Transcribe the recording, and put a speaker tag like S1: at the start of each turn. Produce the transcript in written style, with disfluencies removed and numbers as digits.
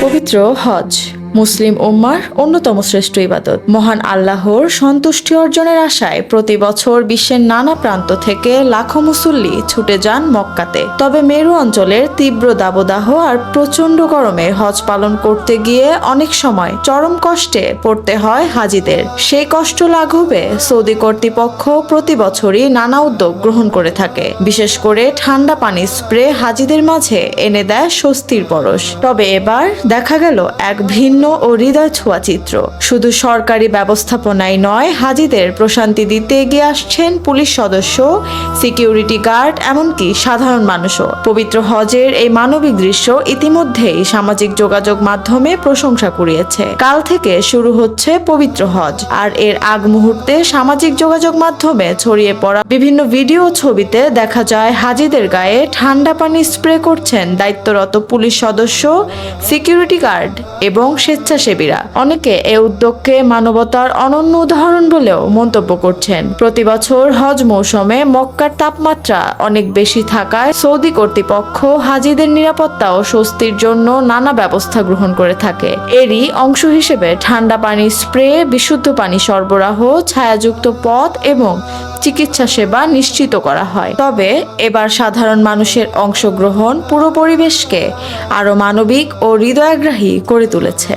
S1: পবিত্র হজ মুসলিম উম্মার অন্যতম শ্রেষ্ঠ ইবাদত। মহান আল্লাহর সন্তুষ্টি অর্জনের আশায় প্রতি বছর বিশ্বের নানা প্রান্ত থেকে লাখো মুসল্লি ছুটে যান মক্কাতে। তবে মেরু অঞ্চলের তীব্র দাবদাহ আর প্রচণ্ড গরমে হজ পালন করতে গিয়ে অনেক সময় চরম কষ্টে পড়তে হয় হাজিদের। সেই কষ্ট লাঘবে সৌদি কর্তৃপক্ষ প্রতি বছরই নানা উদ্যোগ গ্রহণ করে থাকে। বিশেষ করে ঠান্ডা পানি স্প্রে হাজিদের মাঝে এনে দেয় স্বস্তির পরশ। তবে এবার দেখা গেল এক ভিন্ন ও হৃদয় ছোঁয়া চিত্র। শুধু সরকারি ব্যবস্থাপনায় নয়, হাজিদের প্রশান্তি দিতে এগিয়ে আসছেন পুলিশ সদস্য, সিকিউরিটি গার্ড, এমনকি সাধারণ মানুষও। পবিত্র হজের এই মানবিক দৃশ্য ইতিমধ্যেই সামাজিক যোগাযোগ মাধ্যমে প্রশংসা কুড়িয়েছে। কাল থেকে শুরু হচ্ছে পবিত্র হজ, আর এর আগ মুহূর্তে সামাজিক যোগাযোগ মাধ্যমে ছড়িয়ে পড়া বিভিন্ন ভিডিও ছবিতে দেখা যায় হাজিদের গায়ে ঠান্ডা পানি স্প্রে করছেন দায়িত্বরত পুলিশ সদস্য, সিকিউরিটি গার্ড এবং স্বেচ্ছাসেবীরা। অনেকে এ উদ্যোগকে মানবতার অনন্য উদাহরণ বলেও মন্তব্য করছেন। প্রতি বছর হজ মৌসুমে মক্কার তাপমাত্রা অনেক বেশি থাকায় সৌদি কর্তৃপক্ষ হাজিদের নিরাপত্তা ও স্বস্তির জন্য নানা ব্যবস্থা গ্রহণ করে থাকে। এরই অংশ হিসেবে ঠান্ডা পানি স্প্রে, বিশুদ্ধ পানি সরবরাহ, ছায়াযুক্ত পথ এবং চিকিৎসা সেবা নিশ্চিত করা হয়। তবে এবার সাধারণ মানুষের অংশগ্রহণ পুরো পরিবেশকে আরো মানবিক ও হৃদয়াগ্রাহী করে তুলেছে।